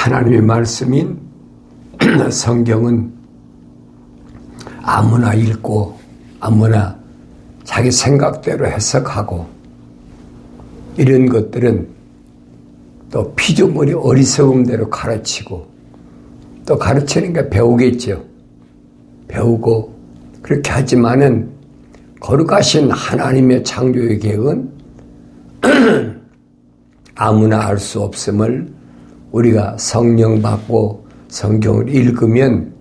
하나님의 말씀인 성경은 아무나 읽고 아무나 자기 생각대로 해석하고 이런 것들은 또 피조물이 어리석음대로 가르치고 또 가르치는 게 배우겠죠. 배우고 그렇게 하지만은 거룩하신 하나님의 창조의 계획은 아무나 알 수 없음을 우리가 성령 받고 성경을 읽으면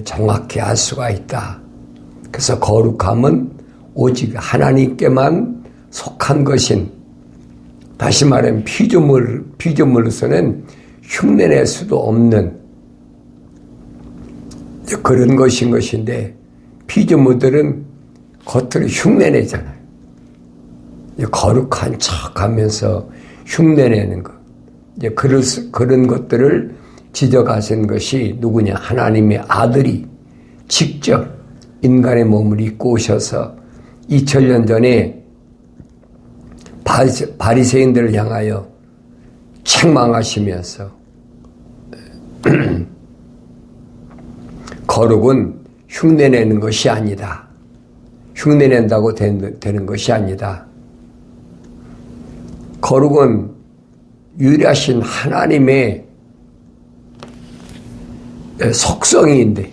정확히 알 수가 있다. 그래서 거룩함은 오직 하나님께만 속한 것인, 다시 말하면 피조물로서는 흉내낼 수도 없는 그런 것인 것인데, 피조물들은 겉으로 흉내내잖아요. 거룩한 척 하면서 흉내내는 것. 이제 그런 것들을 지적하신 것이 누구냐? 하나님의 아들이 직접 인간의 몸을 입고 오셔서 2000년 전에 바리새인들을 향하여 책망하시면서 거룩은 흉내내는 것이 아니다. 흉내낸다고 되는 것이 아니다. 거룩은 유일하신 하나님의 속성인데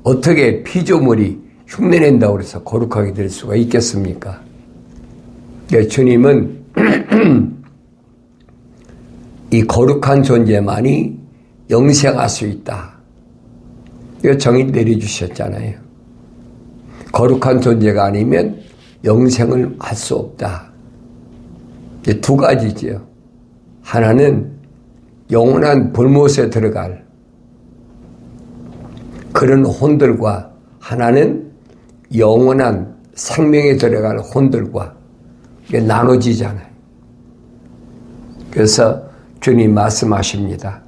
어떻게 피조물이 흉내낸다고 해서 거룩하게 될 수가 있겠습니까? 주님은 이 거룩한 존재만이 영생할 수 있다. 이거 정의 내려주셨잖아요. 거룩한 존재가 아니면 영생을 할 수 없다. 두 가지지요. 하나는 영원한 불못에 들어갈 그런 혼들과, 하나는 영원한 생명에 들어갈 혼들과 이게 나눠지잖아요. 그래서 주님 말씀하십니다.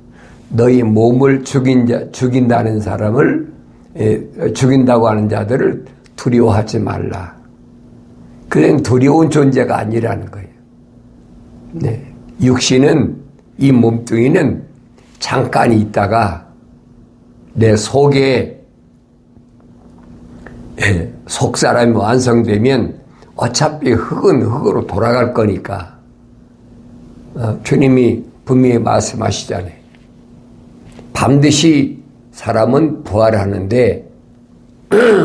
너희 몸을 죽인다는 사람을, 죽인다고 하는 자들을 두려워하지 말라. 그냥 두려운 존재가 아니라는 거예요. 네. 육신은, 이 몸뚱이는 잠깐 있다가 내 속에 속사람이 완성되면 어차피 흙은 흙으로 돌아갈 거니까 주님이 분명히 말씀하시잖아요. 반드시 사람은 부활하는데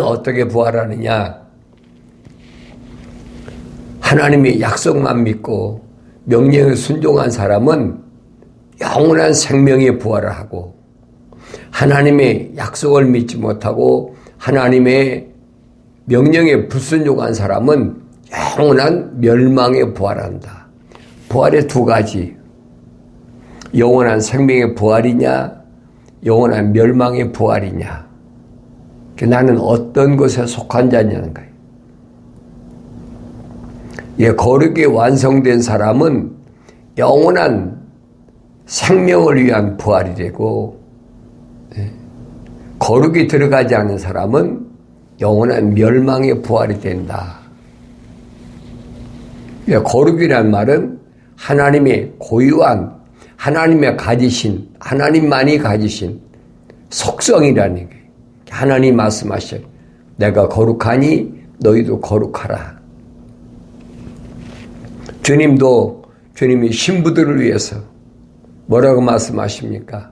어떻게 부활하느냐? 하나님의 약속만 믿고 명령에 순종한 사람은 영원한 생명에 부활을 하고, 하나님의 약속을 믿지 못하고 하나님의 명령에 불순종한 사람은 영원한 멸망에 부활한다. 부활의 두 가지. 영원한 생명의 부활이냐, 영원한 멸망의 부활이냐. 나는 어떤 것에 속한 자냐는 거예요. 거룩이 완성된 사람은 영원한 생명을 위한 부활이 되고, 거룩이 들어가지 않은 사람은 영원한 멸망의 부활이 된다. 거룩이란 말은 하나님의 고유한, 하나님의 가지신, 하나님만이 가지신 속성이라는 게, 하나님 말씀하셔요. 내가 거룩하니 너희도 거룩하라. 주님이 신부들을 위해서 뭐라고 말씀하십니까?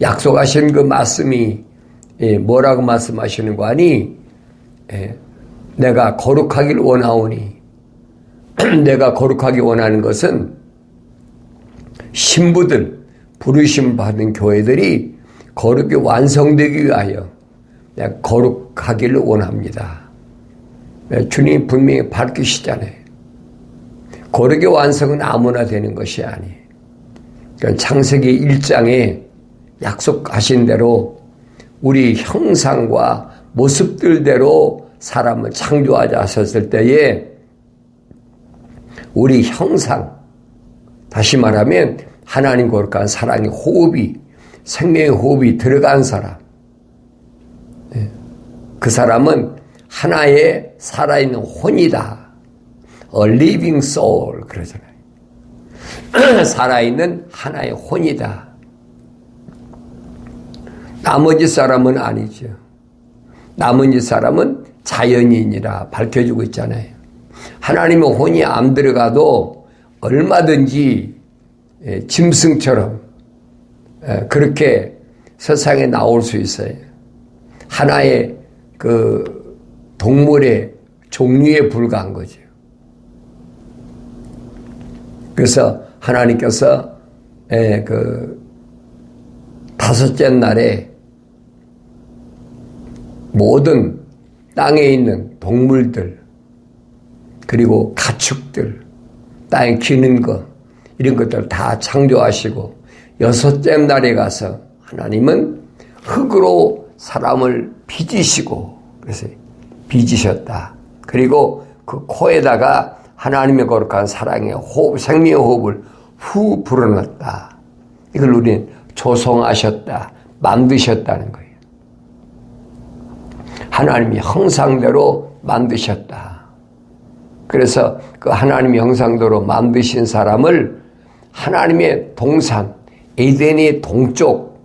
약속하신 그 말씀이 뭐라고 말씀하시는 거 아니? 내가 거룩하길 원하오니. 내가 거룩하기 원하는 것은 신부들, 부르심 받은 교회들이 거룩이 완성되기 위하여 내가 거룩하기를 원합니다. 주님 분명히 밝히시잖아요. 거룩의 완성은 아무나 되는 것이 아니에요. 그러니까 창세기 1장에 약속하신 대로 우리 형상과 모습들대로 사람을 창조하자 하셨을 때에 우리 형상, 다시 말하면 하나님 거룩한 사랑의 호흡이, 생명의 호흡이 들어간 사람, 그 사람은 하나의 살아있는 혼이다. A living soul 그러잖아요. 살아있는 하나의 혼이다. 나머지 사람은 아니죠. 나머지 사람은 자연인이라 밝혀주고 있잖아요. 하나님의 혼이 안 들어가도 얼마든지 짐승처럼 그렇게 세상에 나올 수 있어요. 하나의 그 동물의 종류에 불과한 거죠. 그래서 하나님께서 그 다섯째 날에 모든 땅에 있는 동물들 그리고 가축들 땅에 기는 것 이런 것들 다 창조하시고 여섯째 날에 가서 하나님은 흙으로 사람을 빚으시고 그래서 빚으셨다. 그리고 그 코에다가 하나님의 거룩한 사랑의 호흡, 생명의 호흡을 후 불어넣었다. 이걸 우리는 조성하셨다, 만드셨다는 거예요. 하나님이 형상대로 만드셨다. 그래서 그 하나님의 형상대로 만드신 사람을 하나님의 동산, 에덴의 동쪽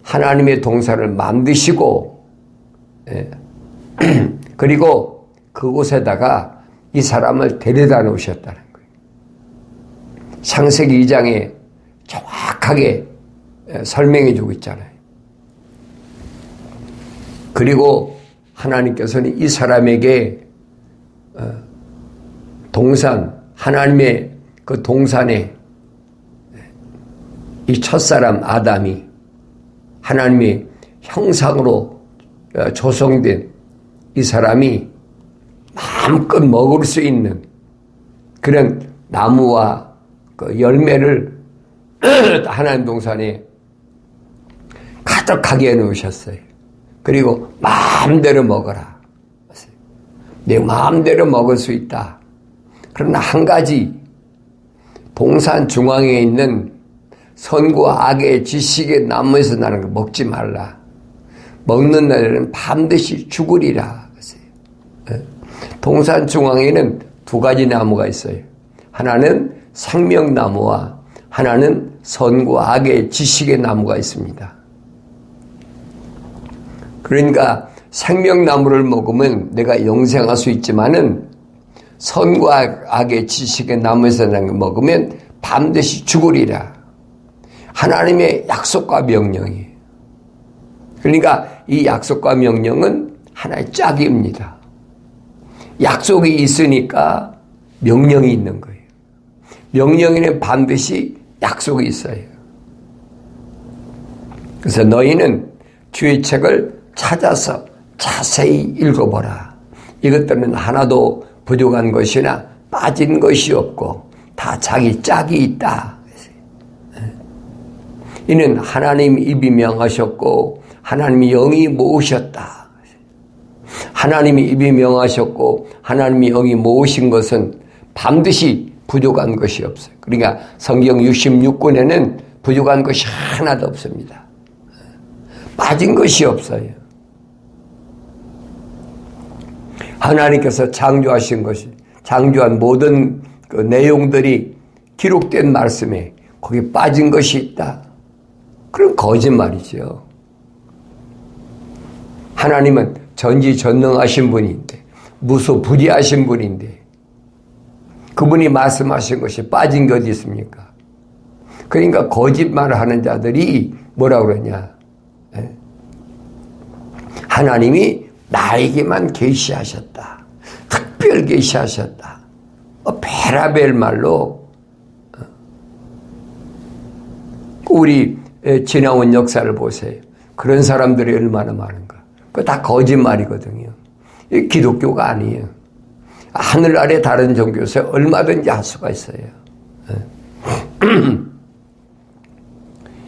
하나님의 동산을 만드시고 그리고 그곳에다가 이 사람을 데려다 놓으셨다는 거예요. 창세기 2장에 정확하게 설명해 주고 있잖아요. 그리고 하나님께서는 이 사람에게 동산, 하나님의 그 동산에 이 첫사람 아담이 하나님의 형상으로 조성된 이 사람이 마음껏 먹을 수 있는 그런 나무와 그 열매를 하나님 동산에 가득하게 해놓으셨어요. 그리고 마음대로 먹어라. 내 마음대로 먹을 수 있다. 그러나 한 가지 동산 중앙에 있는 선과 악의 지식의 나무에서 나는 거 먹지 말라. 먹는 날에는 반드시 죽으리라. 동산 중앙에는 두 가지 나무가 있어요. 하나는 생명나무와 하나는 선과 악의 지식의 나무가 있습니다. 그러니까 생명나무를 먹으면 내가 영생할 수 있지만은 선과 악의 지식의 나무에서 나는 거 먹으면 반드시 죽으리라. 하나님의 약속과 명령이에요. 그러니까 이 약속과 명령은 하나의 짝입니다. 약속이 있으니까 명령이 있는 거예요. 명령에는 반드시 약속이 있어요. 그래서 너희는 주의 책을 찾아서 자세히 읽어보라. 이것들은 하나도 부족한 것이나 빠진 것이 없고 다 자기 짝이 있다. 이는 하나님 입이 명하셨고 하나님이 영이 모으셨다. 하나님이 입이 명하셨고 하나님이 영이 모으신 것은 반드시 부족한 것이 없어요. 그러니까 성경 66권에는 부족한 것이 하나도 없습니다. 빠진 것이 없어요. 하나님께서 창조하신 것이 창조한 모든 그 내용들이 기록된 말씀에 거기 빠진 것이 있다. 그럼 거짓말이죠. 하나님은 전지전능하신 분인데 무소부지하신 분인데 그분이 말씀하신 것이 빠진 게 어디 있습니까? 그러니까 거짓말을 하는 자들이 뭐라고 그러냐? 하나님이 나에게만 계시하셨다. 특별 계시하셨다. 베라벨 말로 우리 지나온 역사를 보세요. 그런 사람들이 얼마나 많은가. 그거 다 거짓말이거든요. 기독교가 아니에요. 하늘 아래 다른 종교에서 얼마든지 할 수가 있어요.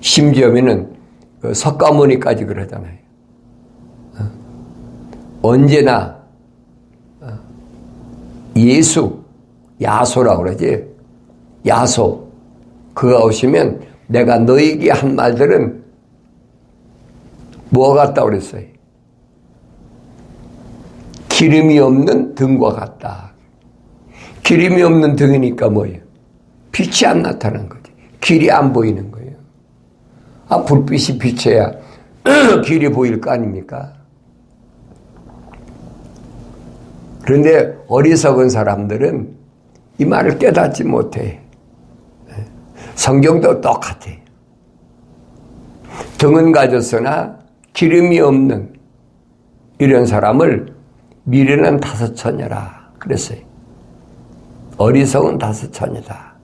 심지어는 석가모니까지 그러잖아요. 언제나 예수, 야소라고 그러지. 야소. 그가 오시면 내가 너에게 한 말들은 뭐가 같다고 그랬어요? 기름이 없는 등과 같다. 기름이 없는 등이니까 뭐예요? 빛이 안 나타나는 거지. 길이 안 보이는 거예요. 불빛이 비춰야 길이 보일 거 아닙니까? 그런데 어리석은 사람들은 이 말을 깨닫지 못해. 성경도 똑같아. 등은 가졌으나 기름이 없는 이런 사람을 미래는 다섯 처녀라 그랬어요. 어리석은 다섯 처녀다.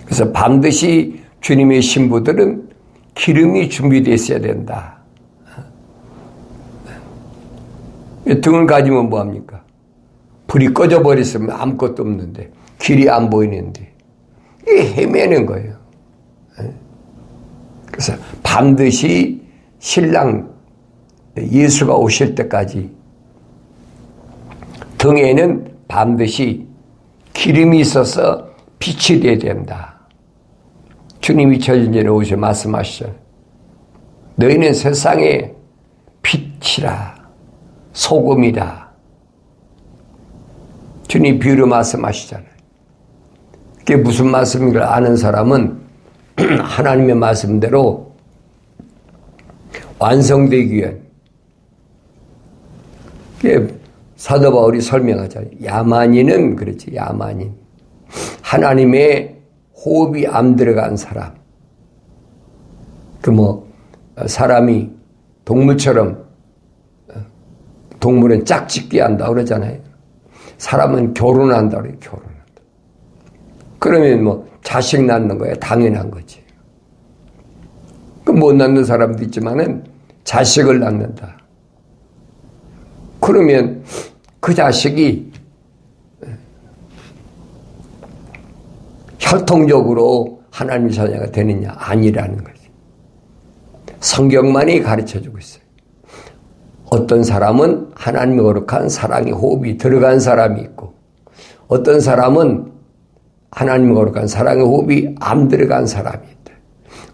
그래서 반드시 주님의 신부들은 기름이 준비되어 있어야 된다. 등을 가지면 뭐합니까? 불이 꺼져버렸으면 아무것도 없는데, 길이 안 보이는데, 이게 헤매는 거예요. 그래서 반드시 신랑 예수가 오실 때까지 등에는 반드시 기름이 있어서 빛이 돼야 된다. 주님이 천년전에 오셔 말씀하시죠. 너희는 세상의 빛이라, 소금이라. 주님 비유로 말씀하시잖아요. 그게 무슨 말씀인가를 아는 사람은 하나님의 말씀대로 완성되기 위한, 사도 바울이 설명하잖아요. 야만인은 그렇지, 야만인. 하나님의 호흡이 안 들어간 사람. 사람이 동물처럼, 동물은 짝짓기 한다 그러잖아요. 사람은 결혼한다 그래요, 결혼한다. 그러면 자식 낳는 거야, 당연한 거지. 못 낳는 사람도 있지만은 자식을 낳는다. 그러면 그 자식이 혈통적으로 하나님의 자녀가 되느냐? 아니라는 거지. 성경만이 가르쳐주고 있어요. 어떤 사람은 하나님의 거룩한 사랑의 호흡이 들어간 사람이 있고, 어떤 사람은 하나님의 거룩한 사랑의 호흡이 안 들어간 사람이 있다.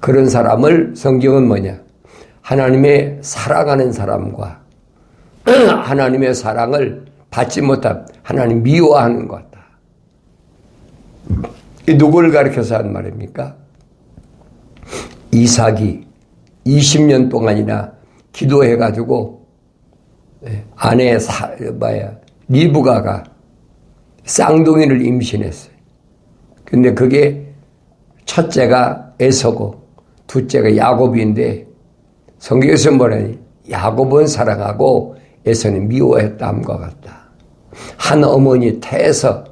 그런 사람을 성경은 뭐냐? 하나님의 사랑하는 사람과 하나님의 사랑을 받지 못한, 하나님 미워하는 것 같다. 이 누구를 가르쳐서 한 말입니까? 이삭이 20년 동안이나 기도해가지고 아내 리브가가 쌍둥이를 임신했어요. 근데 그게 첫째가 에서고 둘째가 야곱인데 성경에서 뭐라니? 야곱은 사랑하고 에서는 미워했다함과 같다. 한 어머니 태에서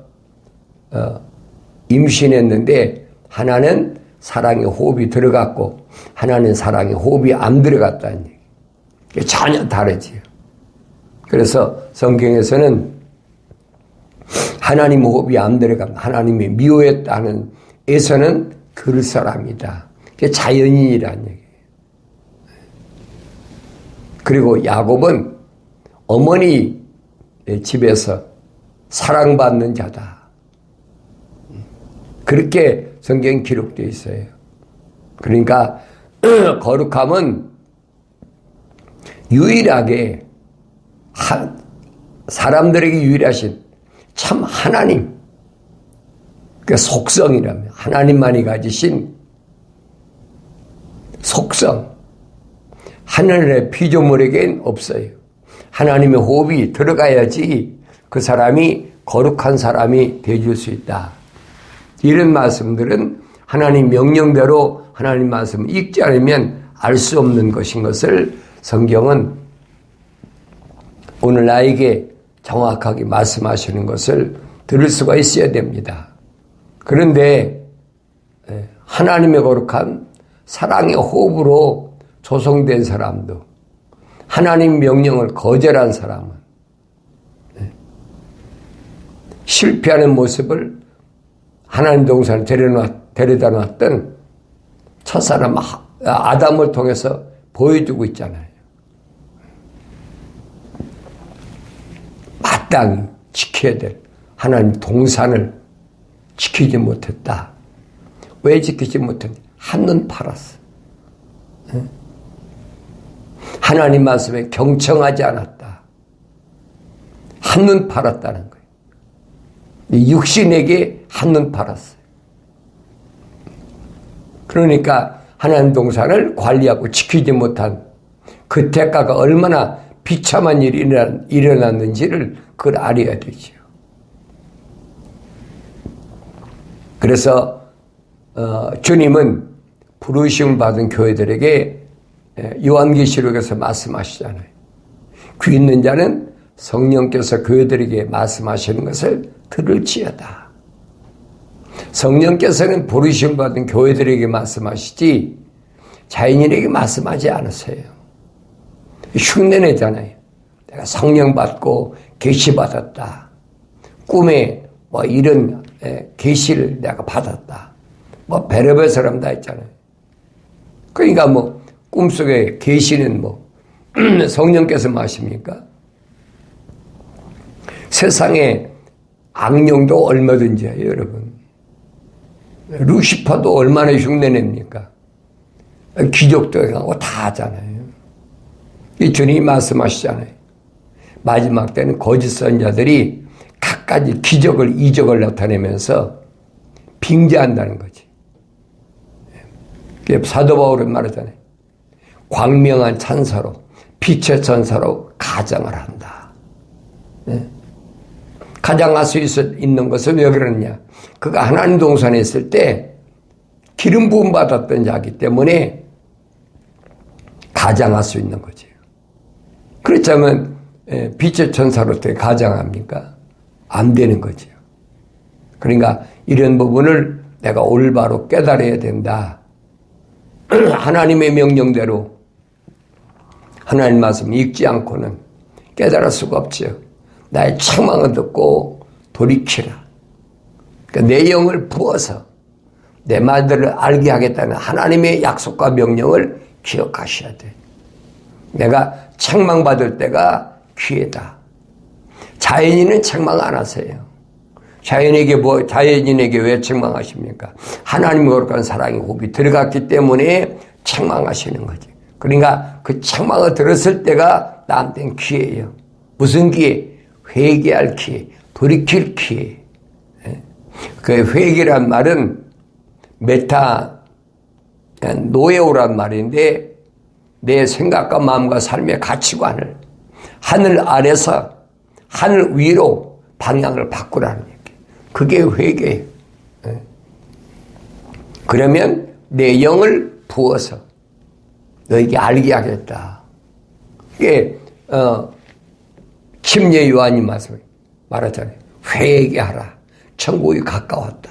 임신했는데 하나는 사랑의 호흡이 들어갔고 하나는 사랑의 호흡이 안 들어갔다는 얘기. 전혀 다르지요. 그래서 성경에서는 하나님 호흡이 안 들어가면 하나님이 미워했다는 에서는 그 사람이다. 그게 자연인이라는 얘기예요. 그리고 야곱은 어머니 집에서 사랑받는 자다. 그렇게 성경에 기록되어 있어요. 그러니까 거룩함은 유일하게 사람들에게 유일하신 참 하나님, 그 속성이라면 하나님만이 가지신 속성, 하늘의 피조물에겐 없어요. 하나님의 호흡이 들어가야지 그 사람이 거룩한 사람이 되어줄 수 있다. 이런 말씀들은 하나님 명령대로 하나님 말씀을 읽지 않으면 알 수 없는 것인 것을 성경은 오늘 나에게 정확하게 말씀하시는 것을 들을 수가 있어야 됩니다. 그런데 하나님의 거룩한 사랑의 호흡으로 조성된 사람도, 하나님 명령을 거절한 사람은 실패하는 모습을 하나님 동산에 데려다 놨던 첫사람 아담을 통해서 보여주고 있잖아요. 마땅히 지켜야 될 하나님 동산을 지키지 못했다. 왜 지키지 못했냐? 한눈 팔았어. 하나님 말씀에 경청하지 않았다. 한눈 팔았다는 거예요. 육신에게 한눈 팔았어요. 그러니까 하나님 동산을 관리하고 지키지 못한 그 대가가 얼마나 비참한 일이 일어났는지를 그걸 알아야 되죠. 그래서 주님은 부르심을 받은 교회들에게 요한계시록에서 말씀하시잖아요. 귀 있는 자는 성령께서 교회들에게 말씀하시는 것을 들을지어다. 성령께서는 부르심 받은 교회들에게 말씀하시지 자연인에게 말씀하지 않으세요. 흉내내잖아요. 내가 성령 받고 계시 받았다. 꿈에 뭐 이런 계시를 내가 받았다. 뭐 별의별 사람 다 있잖아요. 그러니까 뭐 꿈속에 계시는 뭐 성령께서 마십니까? 세상에 악령도 얼마든지 해요, 여러분. 루시퍼도 얼마나 흉내냅니까? 기적도 하고 다 하잖아요. 이 주님이 말씀하시잖아요. 마지막 때는 거짓 선자들이 갖가지 기적을 이적을 나타내면서 빙자한다는 거지. 사도 바울은 말하잖아요. 광명한 찬사로 빛의 천사로 가장을 한다. 가장할 수 있는 것은 왜 그러느냐? 그가 하나님 동산에 있을 때 기름 부음 받았던 자이기 때문에 가장할 수 있는 거죠. 그렇다면 빛의 천사로 어떻게 가장합니까? 안 되는 거죠. 그러니까 이런 부분을 내가 올바로 깨달아야 된다. 하나님의 명령대로 하나님 말씀 읽지 않고는 깨달을 수가 없죠. 나의 책망을 듣고 돌이키라. 그러니까 내 영을 부어서 내 말들을 알게 하겠다는 하나님의 약속과 명령을 기억하셔야 돼. 내가 책망받을 때가 기회다. 자연인은 책망 안 하세요. 자연인에게 왜 책망하십니까? 하나님 거룩한 사랑의 호흡이 들어갔기 때문에 책망하시는 거지. 그러니까 그 책망을 들었을 때가 나한테는 기회예요. 무슨 기회? 회개할 기회, 돌이킬 기회. 그 회개란 말은 노에오란 말인데 내 생각과 마음과 삶의 가치관을 하늘 아래서 하늘 위로 방향을 바꾸라는 얘기. 그게 회개예요. 그러면 내 영을 부어서 너에게 알게 하겠다. 이게 침례 요한이 말하잖아요. 회개하라. 천국이 가까웠다.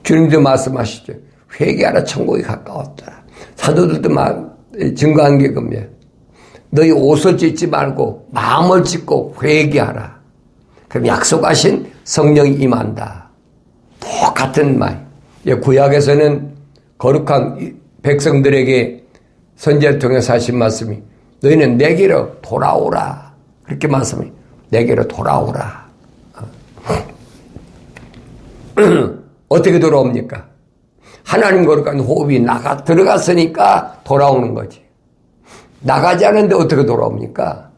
주님도 말씀하시죠. 회개하라. 천국이 가까웠다. 사도들도 증거한 게 그겁니다. 너희 옷을 찢지 말고 마음을 찢고 회개하라. 그럼 약속하신 성령이 임한다. 똑같은 말. 구약에서는 거룩한 백성들에게 선지자를 통해서 하신 말씀이 너희는 내게로 돌아오라. 그렇게 말씀이 내게로 돌아오라. 어떻게 돌아옵니까? 하나님 거룩한 호흡이 들어갔으니까 돌아오는 거지. 나가지 않은데 어떻게 돌아옵니까?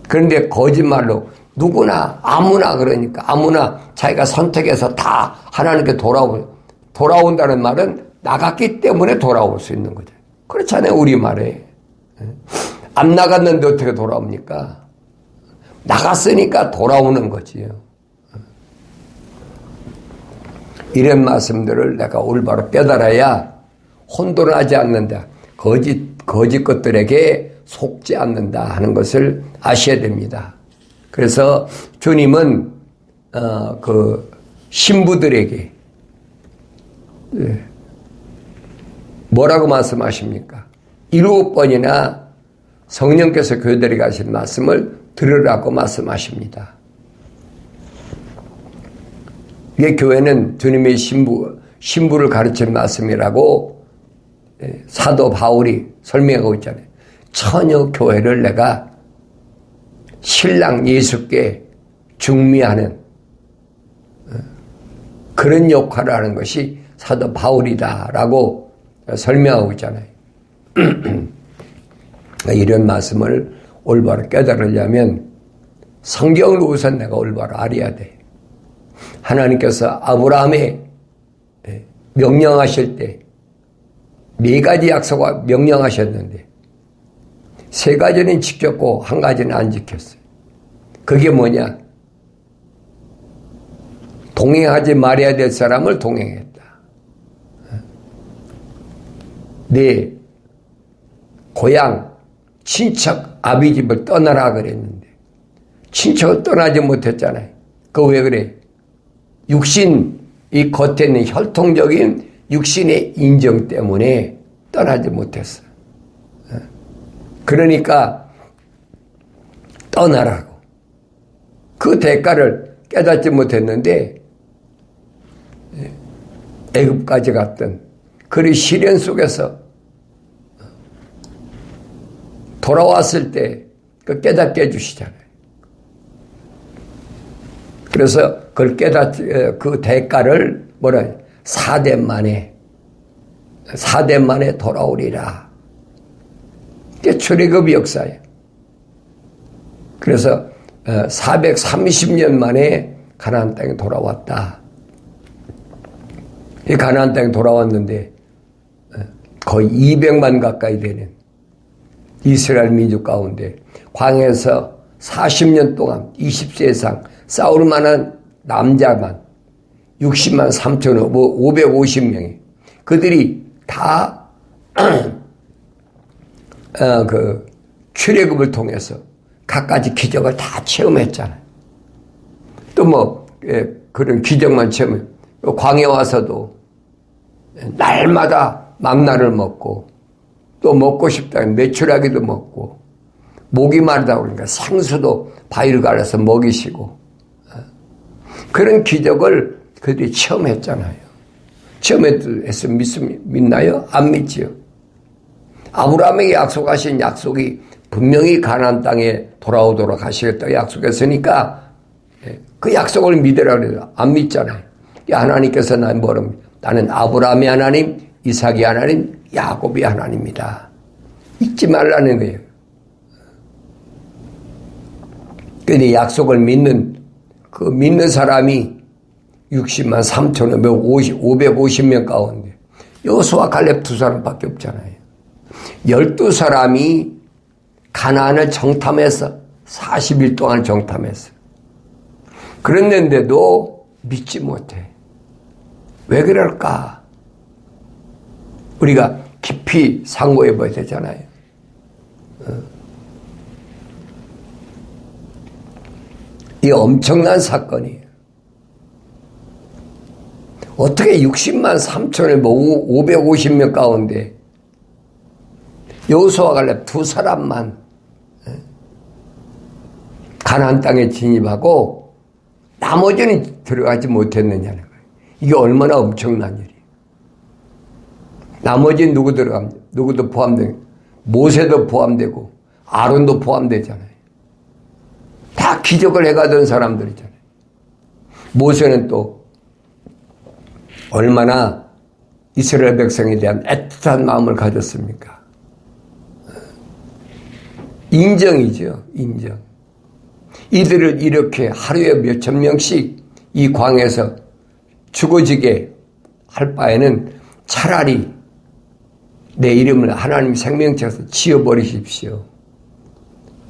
그런데 거짓말로 누구나 아무나 그러니까 아무나 자기가 선택해서 다 하나님께 돌아온다는 말은 나갔기 때문에 돌아올 수 있는 거죠. 그렇잖아요, 우리말에. 안 나갔는데 어떻게 돌아옵니까? 나갔으니까 돌아오는 거지요. 이런 말씀들을 내가 올바로 깨달아야 혼돈하지 않는다. 거짓 것들에게 속지 않는다 하는 것을 아셔야 됩니다. 그래서 주님은 그 신부들에게 뭐라고 말씀하십니까? 7번이나 성령께서 교회들에게 하신 말씀을 들으라고 말씀하십니다. 이게 교회는 주님의 신부를 가르치는 말씀이라고 사도 바울이 설명하고 있잖아요. 처녀 교회를 내가 신랑 예수께 중미하는 그런 역할을 하는 것이 사도 바울이다라고 설명하고 있잖아요. 이런 말씀을 올바로 깨달으려면 성경을 우선 내가 올바로 알아야 돼. 하나님께서 아브라함에 명령하실 때 4가지 약속을 명령하셨는데 3가지는 지켰고 1가지는 안 지켰어요. 그게 뭐냐? 동행하지 말아야 될 사람을 동행했다. 내 고향 친척 아비 집을 떠나라 그랬는데 친척을 떠나지 못했잖아요. 그거 왜 그래? 육신, 이 겉에 있는 혈통적인 육신의 인정 때문에 떠나지 못했어. 그러니까 떠나라고. 그 대가를 깨닫지 못했는데 애굽까지 갔던 그 시련 속에서 돌아왔을 때 그 깨닫게 해주시잖아요. 그래서 그걸 그 대가를 뭐라 해요? 4대 만에 돌아오리라. 이게 출애굽 역사예요. 그래서 430년 만에 가나안 땅에 돌아왔다. 이 가나안 땅에 돌아왔는데 거의 200만 가까이 되는 이스라엘 민족 가운데 광야에서 40년 동안 20세 이상 싸울 만한 남자만 60만 3천 550명이 그들이 다 그 출애굽을 통해서 갖가지 기적을 다 체험했잖아요. 또 뭐 그런 기적만 체험해. 광야 와서도 날마다 만나를 먹고 또 먹고 싶다면 메추라기도 먹고 목이 마르다 그러니까 생수도 바위를 갈아서 먹이시고 그런 기적을 그들이 체험했잖아요. 체험해서 믿나요? 안 믿지요. 아브라함에게 약속하신 약속이 분명히 가나안 땅에 돌아오도록 하시겠다고 약속했으니까 그 약속을 믿으라 그래도 안 믿잖아요. 하나님께서 나는 모릅니다. 나는 아브라함의 하나님, 이삭의 하나님, 야곱의 하나님이다. 잊지 말라는 거예요. 그런데 약속을 믿는 그 믿는 사람이 60만 3천 550명 가운데 여호수아 갈렙 2사람밖에 없잖아요. 12사람이 가나안을 정탐해서 40일 동안 정탐했어. 그랬는데도 믿지 못해. 왜 그럴까? 우리가 깊이 상고해 봐야 되잖아요. 이 엄청난 사건이에요. 어떻게 60만 3천을 550명 가운데 여호수아 갈렙 2사람만 가나안 땅에 진입하고 나머지는 들어가지 못했느냐는 거예요. 이게 얼마나 엄청난 일이에요. 나머지는 누구 들어갑니까? 누구도 포함되고 모세도 포함되고 아론도 포함되잖아요. 다 기적을 해가던 사람들이잖아요. 모세는 또 얼마나 이스라엘 백성에 대한 애틋한 마음을 가졌습니까? 인정이죠. 인정. 이들을 이렇게 하루에 몇천 명씩 이 광에서 죽어지게 할 바에는 차라리 내 이름을 하나님 생명책에서 지워버리십시오.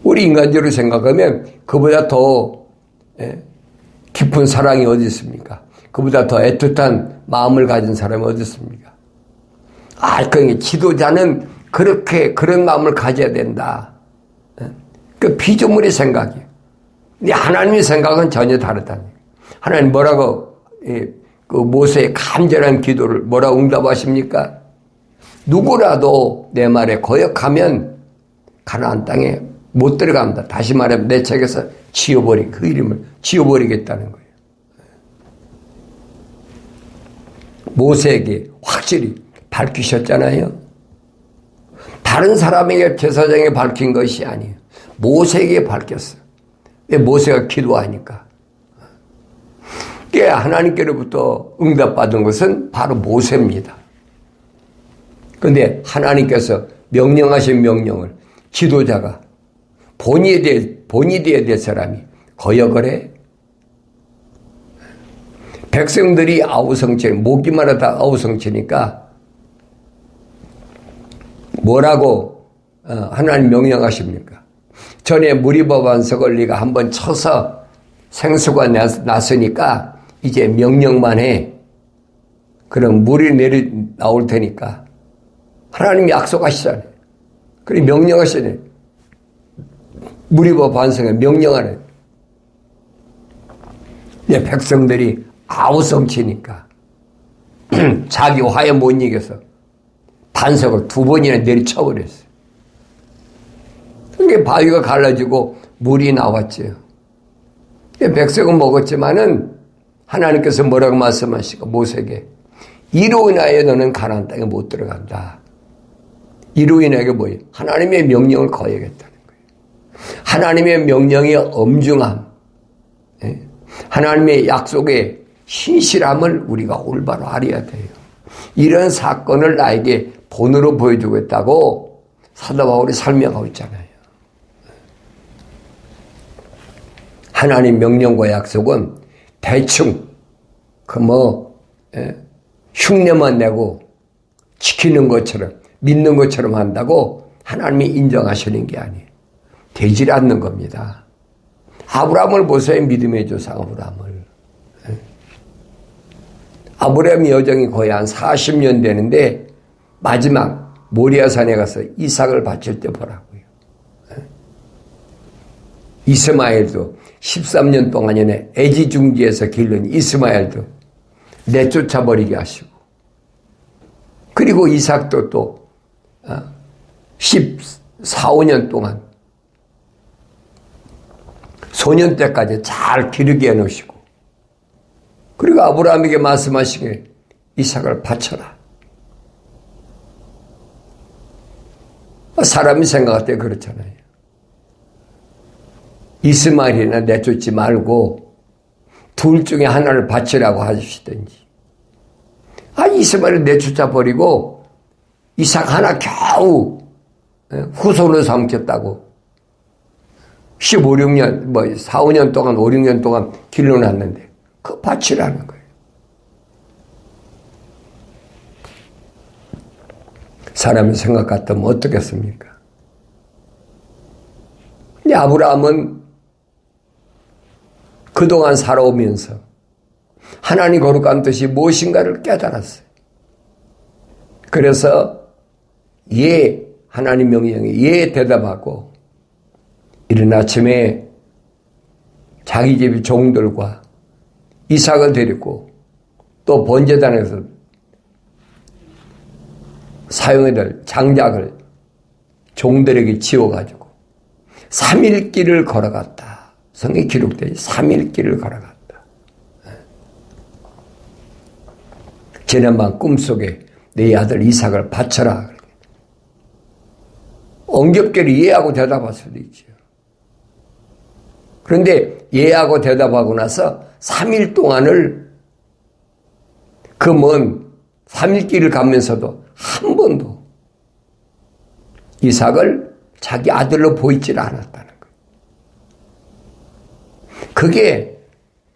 우리 인간적으로 생각하면 그보다 더 깊은 사랑이 어디 있습니까? 그보다 더 애틋한 마음을 가진 사람이 어디 있습니까? 그러니까 지도자는 그런 마음을 가져야 된다. 그 피조물의 생각이에요. 근데 하나님의 생각은 전혀 다르다는 거예요. 하나님 뭐라고 그 모세의 간절한 기도를 뭐라고 응답하십니까? 누구라도 내 말에 거역하면 가나안 땅에 못 들어간다. 다시 말하면 내 책에서 그 이름을 지워버리겠다는 거예요. 모세에게 확실히 밝히셨잖아요. 다른 사람에게 제사장에 밝힌 것이 아니에요. 모세에게 밝혔어요. 왜? 모세가 기도하니까. 하나님께로부터 응답받은 것은 바로 모세입니다. 그런데 하나님께서 명령하신 명령을 지도자가 본이 되어야 될 사람이 거역을 해. 백성들이 아우성치, 목이 마르다 아우성치니까 뭐라고 하나님 명령하십니까? 전에 무리법 안석을 네가 한번 쳐서 생수가 났으니까 이제 명령만 해. 그럼 물이 나올 테니까. 하나님이 약속하시잖아요. 그래 명령하시네. 무리법 안석에 명령하네. 내 백성들이 아우성치니까 자기 화에 못 이겨서 반석을 2번이나 내리쳐버렸어요. 그게 바위가 갈라지고 물이 나왔죠. 백성은 먹었지만은 하나님께서 뭐라고 말씀하시고 모세에게 이로 인하여 너는 가나안 땅에 못 들어간다. 이로 인하여 뭐예요? 하나님의 명령을 거역했다는 거예요. 하나님의 명령의 엄중함, 하나님의 약속의 신실함을 우리가 올바로 알아야 돼요. 이런 사건을 나에게 본으로 보여주고 있다고 사도 바울이 설명하고 있잖아요. 하나님 명령과 약속은 대충 흉내만 내고 지키는 것처럼 믿는 것처럼 한다고 하나님이 인정하시는 게 아니에요. 되질 않는 겁니다. 아브라함을 보세요. 믿음의 조상 아브라함을. 아브라함 여정이 거의 한 40년 되는데 마지막 모리아산에 가서 이삭을 바칠 때 보라고요. 이스마엘도 13년 동안에 애지중지에서 기른 이스마엘도 내쫓아버리게 하시고, 그리고 이삭도 또 14, 15년 동안 소년 때까지 잘 기르게 해놓으시고, 그리고 아브라함에게 말씀하시기에 이삭을 바쳐라. 사람이 생각할 때 그렇잖아요. 이스마엘이나 내쫓지 말고 둘 중에 하나를 바치라고 하시든지. 이스마엘을 내쫓아 버리고 이삭 하나 겨우 후손으로 삼켰다고 15, 16년, 4, 5년 동안, 5, 6년 동안 길러놨는데 그거 바치라는 거예요. 사람의 생각 같으면 어떻겠습니까? 근데 아브라함은 그동안 살아오면서 하나님 거룩한 뜻이 무엇인가를 깨달았어요. 그래서 하나님 명령에 대답하고 이른 아침에 자기 집 종들과 이삭을 데리고 또 번제단에서 사용해야 될 장작을 종들에게 지워가지고 3일 길을 걸어갔다. 성경에 기록되어 3일 길을 걸어갔다. 지난밤 꿈속에 내 아들 이삭을 바쳐라. 엉겹결이 예하고 대답할 수도 있죠. 그런데 예하고 대답하고 나서 3일 동안을 그 먼 3일 길을 가면서도 한 번도 이삭을 자기 아들로 보이질 않았다는 거예요. 그게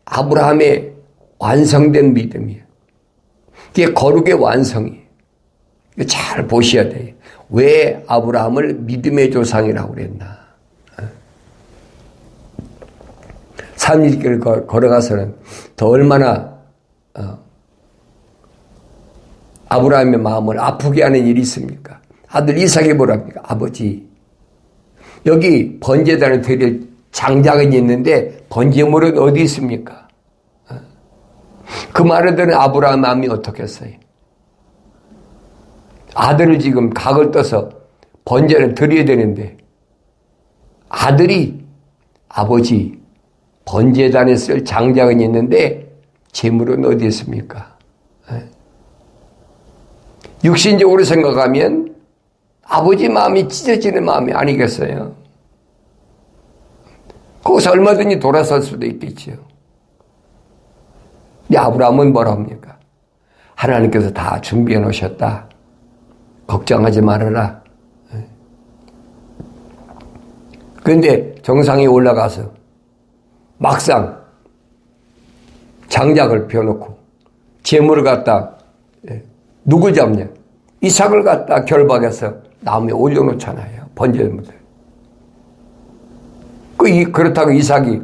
아브라함의 완성된 믿음이에요. 그게 거룩의 완성이에요. 이거 잘 보셔야 돼요. 왜 아브라함을 믿음의 조상이라고 그랬나. 3일길을 걸어가서는 더 얼마나 아브라함의 마음을 아프게 하는 일이 있습니까? 아들 이삭이 뭐랍니까? 아버지, 여기 번제단에 드릴 장작은 있는데 번제물은 어디 있습니까? 그 말을 들은 아브라함 마음이 어떻겠어요? 아들을 지금 각을 떠서 번제를 드려야 되는데 아들이 아버지, 번제단에 쓸 장작은 있는데 제물은 어디 있습니까? 육신적으로 생각하면 아버지 마음이 찢어지는 마음이 아니겠어요? 거기서 얼마든지 돌아설 수도 있겠죠. 근데 아브라함은 뭐라 합니까? 하나님께서 다 준비해 놓으셨다. 걱정하지 말아라. 그런데 정상에 올라가서 막상 장작을 펴놓고 제물을 갖다 누구 잡냐? 이삭을 갖다 결박해서 나무에 올려놓잖아요. 번제물들. 그렇다고 이삭이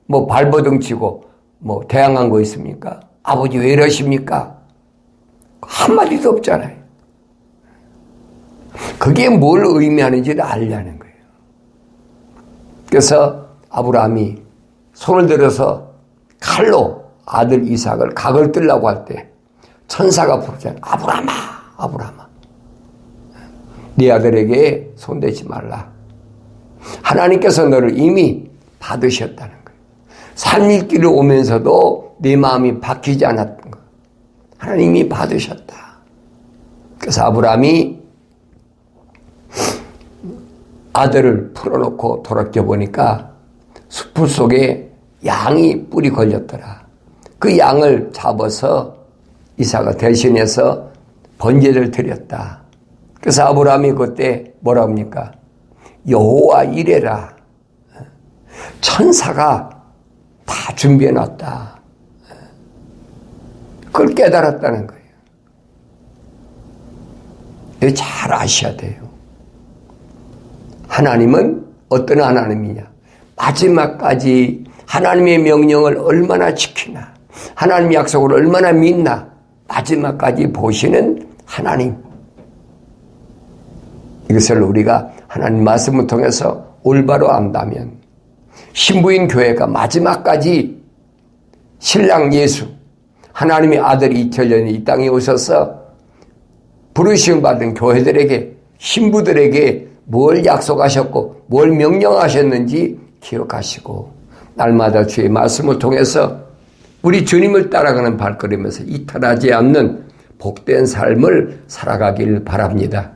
뭐 발버둥 치고 뭐 대항한 거 있습니까? 아버지 왜 이러십니까? 한마디도 없잖아요. 그게 뭘 의미하는지를 알려는 거예요. 그래서 아브라함이 손을 들어서 칼로 아들 이삭을 각을 뜨려고 할 때 천사가 부르잖아요. 아브라함아, 아브라함아. 네 아들에게 손대지 말라. 하나님께서 너를 이미 받으셨다는 거예요. 산길을 오면서도 네 마음이 바뀌지 않았던 거예요. 하나님이 받으셨다. 그래서 아브라함이 아들을 풀어놓고 돌아켜 보니까 숲풀 속에 양이 뿔이 걸렸더라. 그 양을 잡아서 이삭을 대신해서 번제를 드렸다. 그래서 아브라함이 그때 뭐라 합니까? 여호와 이레라. 천사가 다 준비해놨다. 그걸 깨달았다는 거예요. 이거 잘 아셔야 돼요. 하나님은 어떤 하나님이냐? 마지막까지 하나님의 명령을 얼마나 지키나, 하나님의 약속을 얼마나 믿나, 마지막까지 보시는 하나님. 이것을 우리가 하나님 말씀을 통해서 올바로 안다면 신부인 교회가 마지막까지 신랑 예수, 하나님의 아들 2000년이 이 땅에 오셔서 부르심 받은 교회들에게, 신부들에게 뭘 약속하셨고 뭘 명령하셨는지 기억하시고 날마다 주의 말씀을 통해서 우리 주님을 따라가는 발걸음에서 이탈하지 않는 복된 삶을 살아가길 바랍니다.